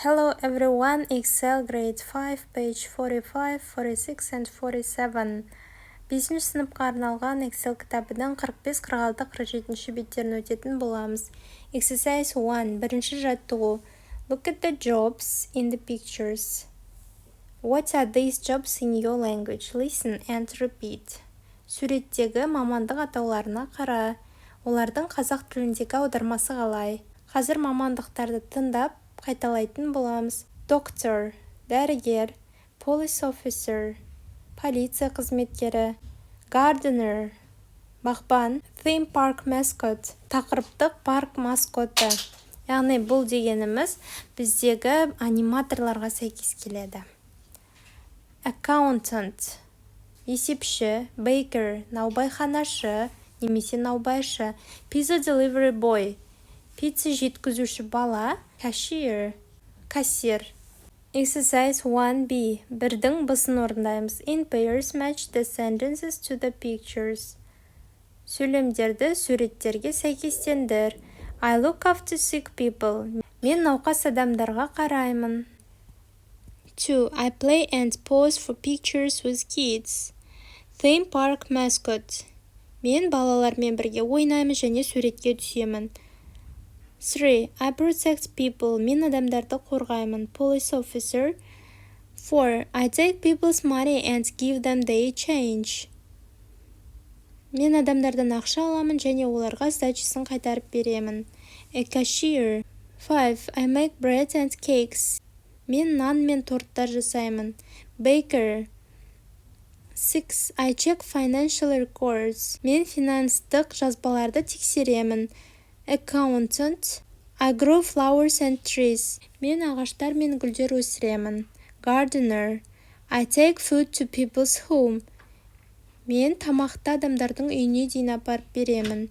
Hello everyone, Excel grade 5, page 45, 46 and 47. 5 сыныпқа арналған Excel кітабының 45-46-47 беттерін өтетін боламыз. Exercise 1, бірінші жаттығу. Look at the jobs in the pictures. What are these jobs in your language? Listen and repeat. Суреттегі мамандық атауларына қара. Олардың қазақ тіліндегі аудармасы қалай? Қазір мамандықтарды тыңдап, қайталайтын боламыз. Доктор, дәрігер, police officer, полиция қызметкері, gardener, бағбан, theme park mascot, тақырыптық парк маскоты. Яғни бұл дегеніміз біздегі аниматорларға сәйкес келеді. Accountant, есепші, baker, наубайханашы, немесе наубайшы, pizza delivery boy, пицца жеткізуші бала, cashier, кассир. Exercise 1B, бірдің бысын орындаймыз. In pairs match the sentences to the pictures. Сөйлемдерді суреттерге сәйкестендір. I look after sick people. Мен науқас адамдарға қараймын. 2. I play and pose for pictures with kids. Theme park mascot. Мен балалармен бірге ойнаймын және суретке түсемін. 3. I protect people. Мен адамдарды қорғаймын. Police officer. 4. I take people's money and give them their change. Мен адамдардан ақша аламын және оларға сдачасын қайтарып беремін. A cashier. 5. I make bread and cakes. Мен нан мен торттар жасаймын. Baker. 6. I check financial records. Мен финанстық жазбаларды тексеремін. Accountant. I grow flowers and trees. Мен ағаштар мен гүлдер өсіремін. Gardener. I take food to people's home. Мен тамақты адамдардың үйіне дейін апарып беремін.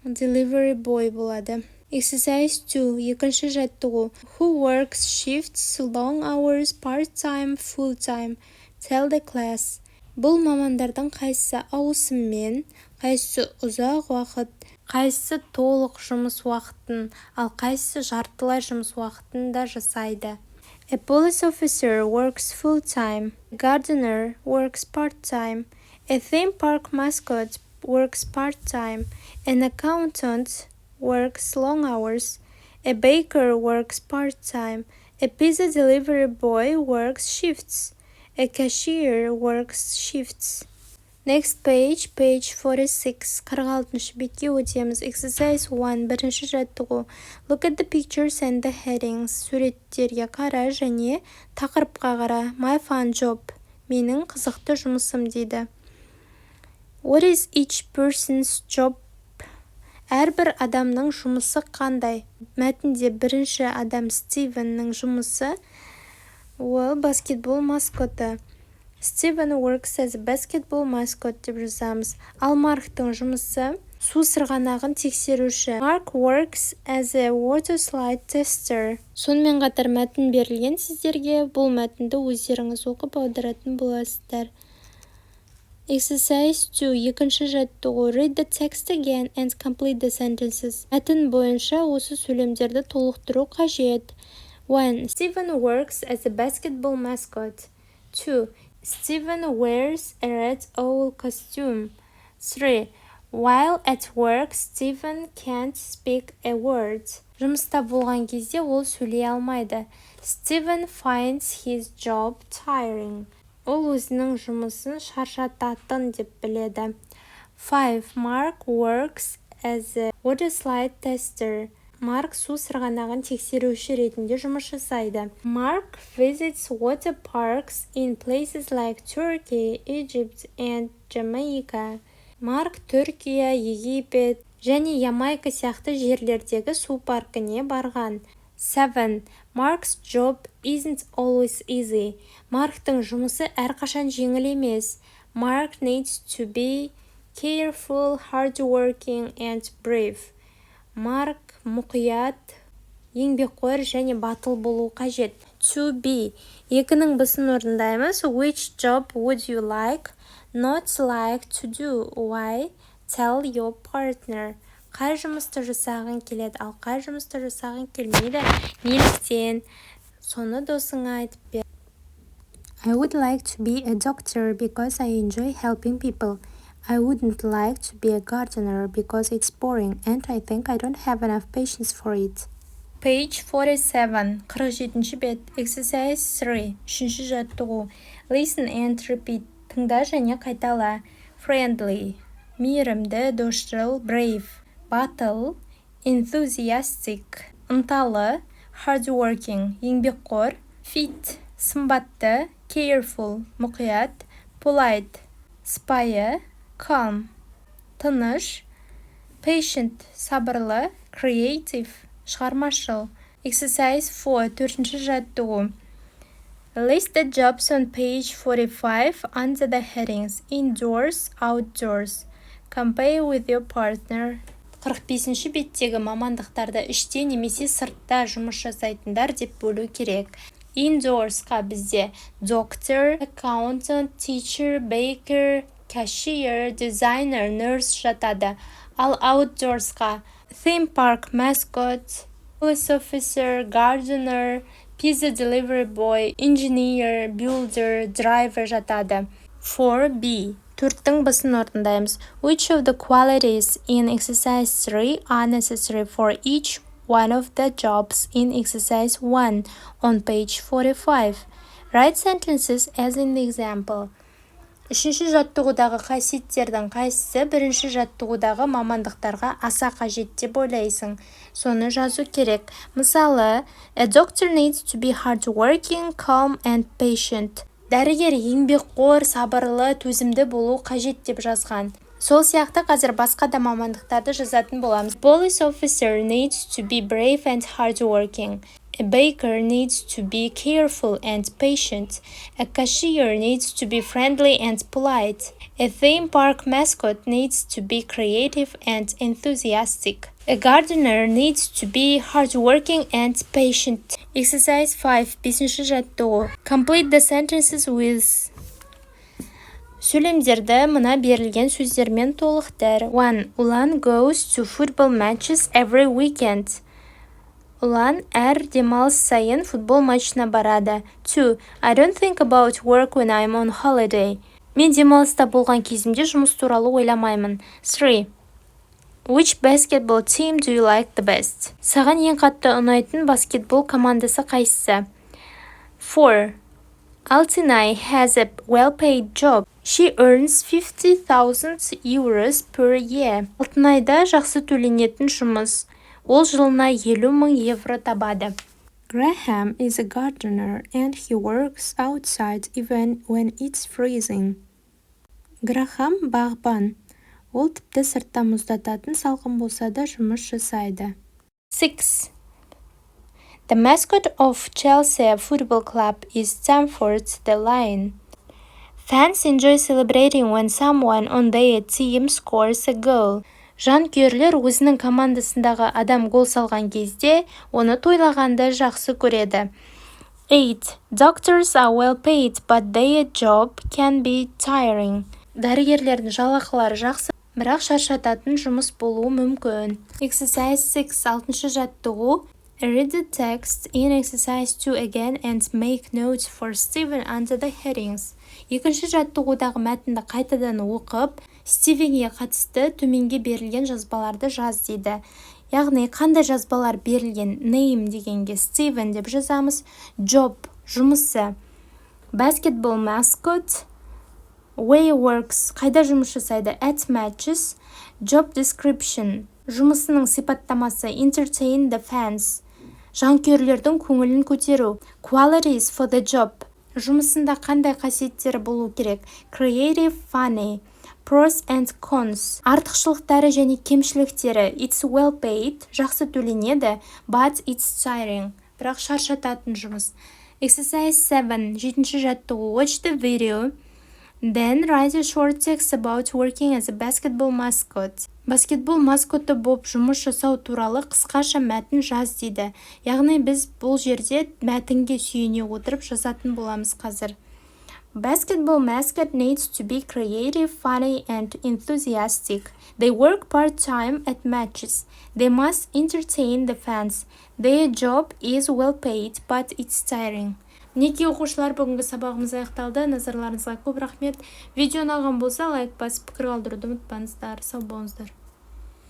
Delivery boy болады. Exercise 2. Екінші жаттығу. Who works shifts, long hours, part-time, full-time? Tell the class. Бұл мамандардың қайсысы ауысыммен, қайсысы ұзақ уақыт, қайсысы толық жұмыс уақытын, ал қайсысы жартылай жұмыс уақытын да жасайды. A police officer works full-time. A gardener works part-time. A theme park mascot works part-time. An accountant works long hours. A baker works part-time. A pizza delivery boy works shifts. A cashier works shifts. Next page, page 46. 46 бетке өтеміз. Exercise 1. Бірінші жаттығу. Look at the pictures and the headings. Суреттерге қара және тақырыпқа қара. My fun job. Менің қызықты жұмысым дейді. What is each person's job? Әрбір адамның жұмысы қандай? Мәтінде бірінші адам Стивеннің жұмысы баскетбол маскоты. Steven works as a basketball mascot деп жазамыз. Ал Марктың жұмысы су сырғанағын тексеруші. Mark works as a water slide tester. Сонымен қатар мәтін берілген сіздерге, бұл мәтінді өздеріңіз оқып аударатын боласыздар. Exercise 2. Екінші жаттығу. Read the text again and complete the sentences. Мәтін бойынша осы сөйлемдерді толықтыру қажет. 1. Steven works as a basketball mascot. 2. Steven wears a red owl costume. 3. While at work, Steven can't speak a word. Жұмыста болған кезде ол сөйлей алмайды. Steven finds his job tiring. Ол өзінің жұмысын шаршататын деп біледі. 5. Mark works as a water slide tester. Марк су сырғанағын тексеруші ретінде жұмыс жасайды. Mark visits water parks in places like Turkey, Egypt and Jamaica. Марк Түркия, Египет және Ямайка сияқты жерлердегі су паркіне барған. 7. Mark's job isn't always easy. Марктың жұмысы әрқашан жеңіл емес. Mark needs to be careful, hardworking and brave. Марк мұқият, еңбекқор және батыл болу қажет. 2B. Екінің бысын орындаймыз. Which job would you not like to do? Why? Tell your partner. Қай жұмысты жасағың келеді, ал қай жұмысты жасағың келмейді? Неліктен? соны досыңа айтып бер. I would like to be a doctor because I enjoy helping people. I wouldn't like to be a gardener because it's boring and I think I don't have enough patience for it. Page 47, 47-ші бет, exercise 3, үшінші жаттығу. Listen and repeat, тыңда және қайтала. Friendly, мейірімді, досшыл, brave, батыл, enthusiastic, ынталы, hardworking, еңбекқор, fit, сымбатты, careful, мұқият, polite, сыпайы, calm, тыныш, patient, сабырлы, creative, шығармашыл. Exercise 4, төртінші жаттығу. List the jobs on page 45 under the headings indoors, outdoors. Compare with your partner. 45-ші беттегі мамандықтарды іште немесе сыртта жұмыс жасайтындар деп бөлу керек. Indoors-қа бізде doctor, accountant, teacher, baker, cashier, designer, nurse жатады. Ал outdoors-қа theme park mascot, police officer, gardener, pizza delivery boy, engineer, builder, driver жатады. 4B. Төрттің бысын орындаймыз. Which of the qualities in exercise 3 are necessary for each one of the jobs in exercise 1 on page 45? Write sentences as in the example. Үшінші жаттығудағы қасиеттердің қайсысы бірінші жаттығудағы мамандықтарға аса қажет деп ойлайсың? Соны жазу керек. Мысалы, a doctor needs to be hardworking, calm and patient. Дәрігер еңбекқор, сабырлы, төзімді болу қажет деп жазған. Сол сияқты қазір басқа да мамандықтарды жазатын боламыз. Police officer needs to be brave and hardworking. A baker needs to be careful and patient. A cashier needs to be friendly and polite. A theme park mascot needs to be creative and enthusiastic. A gardener needs to be hardworking and patient. Exercise 5. 5-ші жаттығу. Complete the sentences with. Сөйлемдерді мына берілген сөздермен толықтыр. 1. Улан goes to football matches every weekend. Улан әр демалыс сайын футбол матчына барады. 2. I don't think about work when I'm on holiday. Мен демалыста болған кезімде жұмыс туралы ойламаймын. 3. Which basketball team do you like the best? Саған ең қатты ұнайтын баскетбол командасы қайсысы? 4. Altinay has a well-paid job. She earns 50,000 euros per year. Алтынайда жақсы төленетін жұмыс. Ол жылына 50,000 евро табады. Graham is a gardener and he works outside even when it's freezing. Грахам бағбан. Ол тіпті сыртта мұздататын салқын болса да жұмыс жасайды. 6. The mascot of Chelsea Football Club is Stamford the Lion. Fans enjoy celebrating when someone on their team scores a goal. Жанкүйерлер өзінің командасындағы адам гол салған кезде, оны тойлағанды жақсы көреді. 8. Doctors are well paid, but their job can be tiring. Дәрігерлердің жалақылары жақсы, бірақ шаршататын жұмыс болуы мүмкін. Exercise 6. 6-шы жаттығу. Read the text in exercise 2 again and make notes for Steven under the headings. Екінші жаттығудағы мәтінді қайтадан оқып, Стивенге қатысты төменге берілген жазбаларды жаз дейді. Яғни қандай жазбалар берілген? Name дегенге Steven деп жазамыз. Job, жұмысы. Basketball mascot. Where works, қайда жұмыс жасайды? At matches. Job description, жұмысының сипаттамасы. Entertain the fans, жанкүйерлердің көңілін көтеру. Qualities for the job, жұмысында қандай қасиеттері болу керек? Creative, funny. Pros and cons, артықшылықтары және кемшіліктері. It's well paid, жақсы төленеді, but it's tiring, бірақ шаршататын жұмыс. Exercise 7. 7-ші жаттығу. Watch the video. Then write a short text about working as a basketball mascot. Баскетбол маскоты боп жұмыс жасау туралы қысқаша мәтін жаз дейді. Яғни біз бұл жерде мәтінге сүйене отырып жазатын боламыз қазір. Basketball mascot needs to be creative, funny, and enthusiastic. They work part-time at matches. They must entertain the fans. Their job is well paid, but it's tiring. Мінекей оқушылар, бүгінгі сабағымыз аяқталды. Назарларыңызға көп рахмет. Видео ұнаған болса лайк басып пікір қалдыруды ұмытпаңыздар. Сау болыңыздар.